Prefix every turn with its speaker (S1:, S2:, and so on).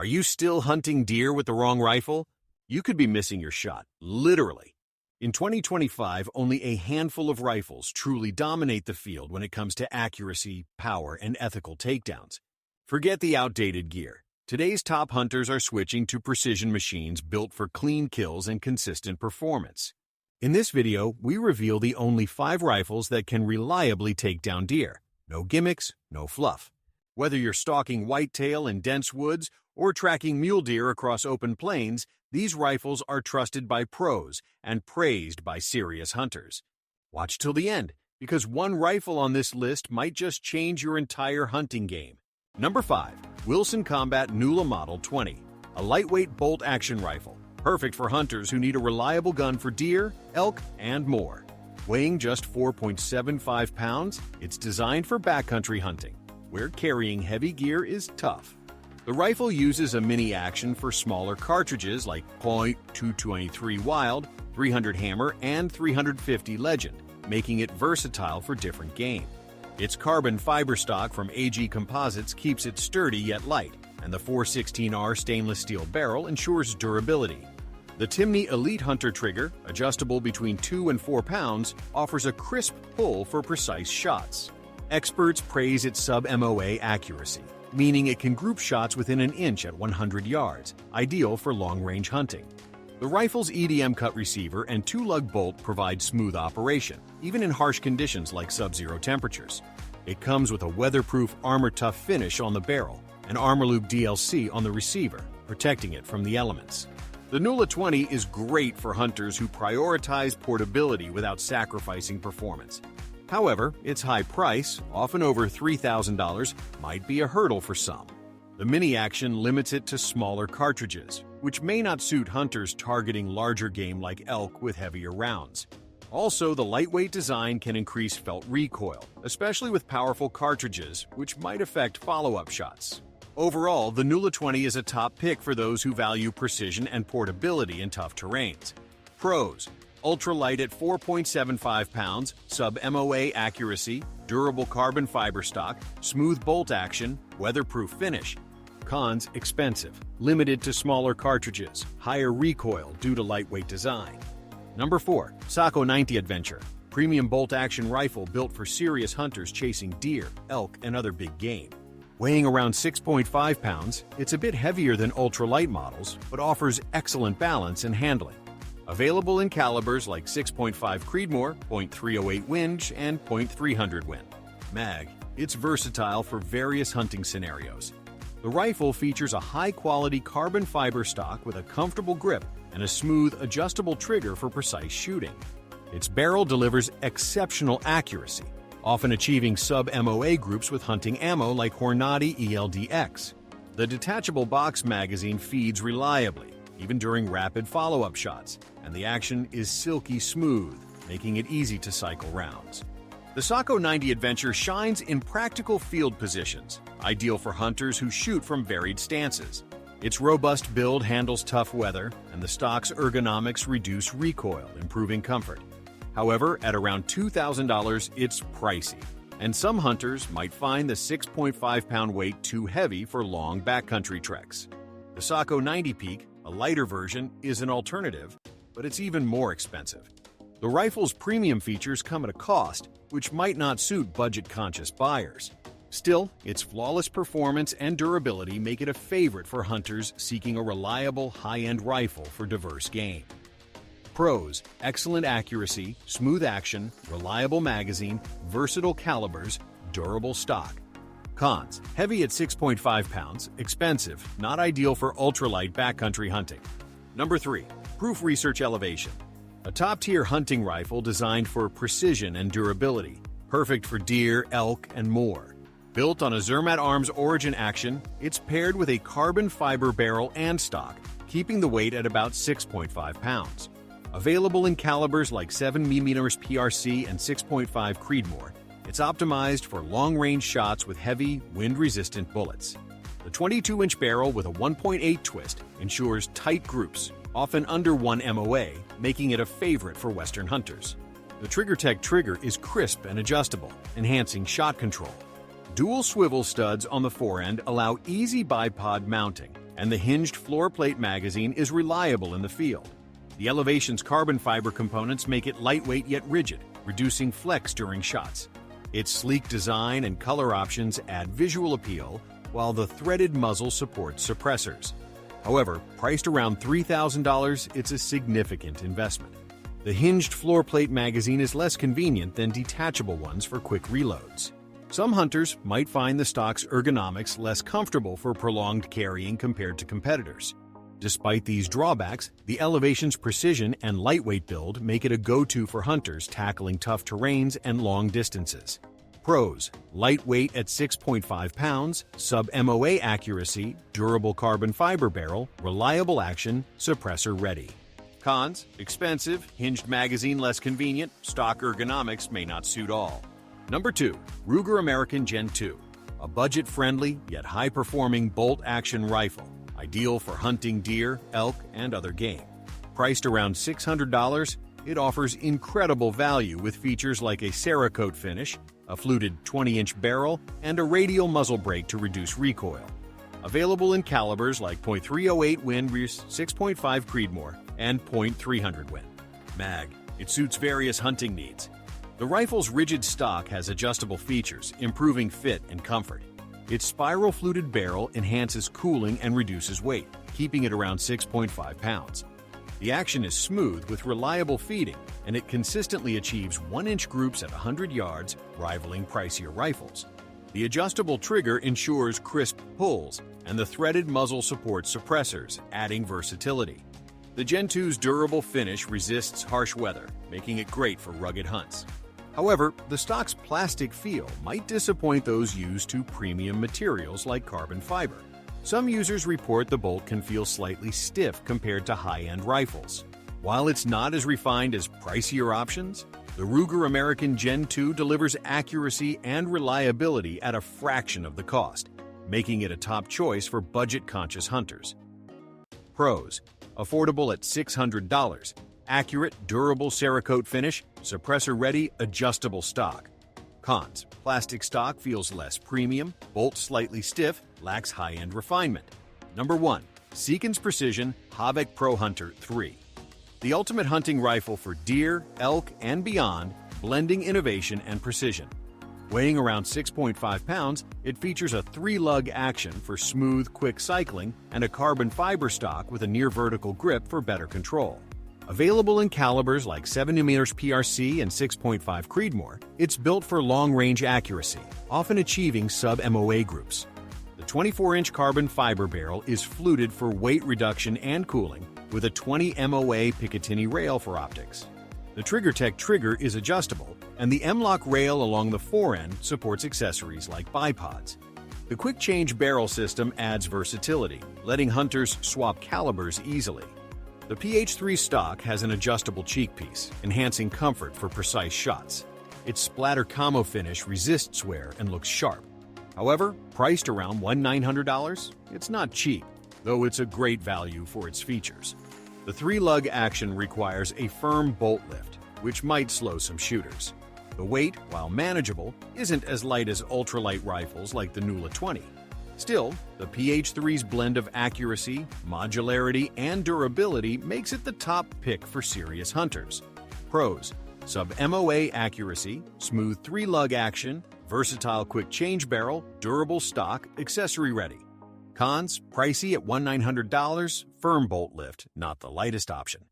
S1: Are you still hunting deer with the wrong rifle? You could be missing your shot, literally. In 2025, only a handful of rifles truly dominate the field when it comes to accuracy, power, and ethical takedowns. Forget the outdated gear. Today's top hunters are switching to precision machines built for clean kills and consistent performance. In this video, we reveal the only 5 rifles that can reliably take down deer. No gimmicks, no fluff. Whether you're stalking whitetail in dense woods or tracking mule deer across open plains, these rifles are trusted by pros and praised by serious hunters. Watch till the end, because one rifle on this list might just change your entire hunting game. Number 5. Wilson Combat Nula Model 20, a lightweight bolt-action rifle, perfect for hunters who need a reliable gun for deer, elk, and more. Weighing just 4.75 pounds, it's designed for backcountry hunting, where carrying heavy gear is tough. The rifle uses a mini-action for smaller cartridges like .223 Wild, 300 Hammer, and 350 Legend, making it versatile for different game. Its carbon fiber stock from AG Composites keeps it sturdy yet light, and the 416R stainless steel barrel ensures durability. The Timney Elite Hunter trigger, adjustable between 2 and 4 pounds, offers a crisp pull for precise shots. Experts praise its sub-MOA accuracy, meaning it can group shots within an inch at 100 yards, ideal for long-range hunting. The rifle's EDM cut receiver and 2-lug bolt provide smooth operation, even in harsh conditions like sub-zero temperatures. It comes with a weatherproof armor-tough finish on the barrel and Armorloop DLC on the receiver, protecting it from the elements. The Nula 20 is great for hunters who prioritize portability without sacrificing performance. However, its high price, often over $3,000, might be a hurdle for some. The mini-action limits it to smaller cartridges, which may not suit hunters targeting larger game like elk with heavier rounds. Also, the lightweight design can increase felt recoil, especially with powerful cartridges, which might affect follow-up shots. Overall, the Nula 20 is a top pick for those who value precision and portability in tough terrains. Pros: ultralight at 4.75 pounds, sub-MOA accuracy, durable carbon fiber stock, smooth bolt action, weatherproof finish. Cons: expensive, limited to smaller cartridges, higher recoil due to lightweight design. Number 4. Sako 90 Adventure, premium bolt-action rifle built for serious hunters chasing deer, elk, and other big game. Weighing around 6.5 pounds, it's a bit heavier than ultralight models, but offers excellent balance and handling. Available in calibers like 6.5 Creedmoor, .308 Winch, and .300 Win. Mag. It's versatile for various hunting scenarios. The rifle features a high-quality carbon fiber stock with a comfortable grip and a smooth, adjustable trigger for precise shooting. Its barrel delivers exceptional accuracy, often achieving sub-MOA groups with hunting ammo like Hornady ELDX. The detachable box magazine feeds reliably, even during rapid follow-up shots, and the action is silky smooth, making it easy to cycle rounds. The Sako 90 Adventure shines in practical field positions, ideal for hunters who shoot from varied stances. Its robust build handles tough weather, and the stock's ergonomics reduce recoil, improving comfort. However, at around $2,000, it's pricey, and some hunters might find the 6.5-pound weight too heavy for long backcountry treks. The Sako 90 Peak, a lighter version, is an alternative, but it's even more expensive. The rifle's premium features come at a cost, which might not suit budget-conscious buyers. Still, its flawless performance and durability make it a favorite for hunters seeking a reliable, high-end rifle for diverse game. Pros: excellent accuracy, smooth action, reliable magazine, versatile calibers, durable stock. Cons: heavy at 6.5 pounds, expensive, not ideal for ultralight backcountry hunting. Number 3. Proof Research Elevation, a top-tier hunting rifle designed for precision and durability, perfect for deer, elk, and more. Built on a Zermatt Arms Origin action, it's paired with a carbon fiber barrel and stock, keeping the weight at about 6.5 pounds. Available in calibers like 7mm PRC and 6.5 Creedmoor, it's optimized for long-range shots with heavy, wind-resistant bullets. The 22-inch barrel with a 1.8 twist ensures tight groups, often under 1 MOA, making it a favorite for Western hunters. The TriggerTech trigger is crisp and adjustable, enhancing shot control. Dual swivel studs on the forend allow easy bipod mounting, and the hinged floor plate magazine is reliable in the field. The Elevation's carbon fiber components make it lightweight yet rigid, reducing flex during shots. Its sleek design and color options add visual appeal, while the threaded muzzle supports suppressors. However, priced around $3,000, it's a significant investment. The hinged floor plate magazine is less convenient than detachable ones for quick reloads. Some hunters might find the stock's ergonomics less comfortable for prolonged carrying compared to competitors. Despite these drawbacks, the Elevation's precision and lightweight build make it a go-to for hunters tackling tough terrains and long distances. Pros: lightweight at 6.5 pounds, sub-MOA accuracy, durable carbon fiber barrel, reliable action, suppressor ready. Cons: expensive, hinged magazine less convenient, stock ergonomics may not suit all. Number 2. Ruger American Gen 2. A budget-friendly yet high-performing bolt-action rifle, ideal for hunting deer, elk, and other game. Priced around $600, it offers incredible value with features like a Cerakote finish, a fluted 20-inch barrel, and a radial muzzle brake to reduce recoil. Available in calibers like .308 Win vs 6.5 Creedmoor and .300 Win. Mag. It suits various hunting needs. The rifle's rigid stock has adjustable features, improving fit and comfort. Its spiral fluted barrel enhances cooling and reduces weight, keeping it around 6.5 pounds. The action is smooth with reliable feeding, and it consistently achieves 1-inch groups at 100 yards, rivaling pricier rifles. The adjustable trigger ensures crisp pulls, and the threaded muzzle supports suppressors, adding versatility. The Gen 2's durable finish resists harsh weather, making it great for rugged hunts. However, the stock's plastic feel might disappoint those used to premium materials like carbon fiber. Some users report the bolt can feel slightly stiff compared to high-end rifles. While it's not as refined as pricier options, the Ruger American Gen 2 delivers accuracy and reliability at a fraction of the cost, making it a top choice for budget-conscious hunters. Pros: affordable at $600. Accurate, durable Cerakote finish, suppressor-ready, adjustable stock. Cons: plastic stock feels less premium, bolt slightly stiff, lacks high-end refinement. Number 1. Seekins Precision Havak Pro Hunter 3. The ultimate hunting rifle for deer, elk, and beyond, blending innovation and precision. Weighing around 6.5 pounds, it features a 3-lug action for smooth, quick cycling and a carbon fiber stock with a near-vertical grip for better control. Available in calibers like 7mm PRC and 6.5 Creedmoor, it's built for long-range accuracy, often achieving sub-MOA groups. The 24-inch carbon fiber barrel is fluted for weight reduction and cooling, with a 20 MOA Picatinny rail for optics. The TriggerTech trigger is adjustable, and the M-LOK rail along the forend supports accessories like bipods. The quick-change barrel system adds versatility, letting hunters swap calibers easily. The PH3 stock has an adjustable cheek piece, enhancing comfort for precise shots. Its splatter camo finish resists wear and looks sharp. However, priced around $1,900, it's not cheap, though it's a great value for its features. The 3-lug action requires a firm bolt lift, which might slow some shooters. The weight, while manageable, isn't as light as ultralight rifles like the Nula 20. Still, the PH3's blend of accuracy, modularity, and durability makes it the top pick for serious hunters. Pros: sub-MOA accuracy, smooth 3-lug action, versatile quick-change barrel, durable stock, accessory-ready. Cons: pricey at $1,900, firm bolt lift, not the lightest option.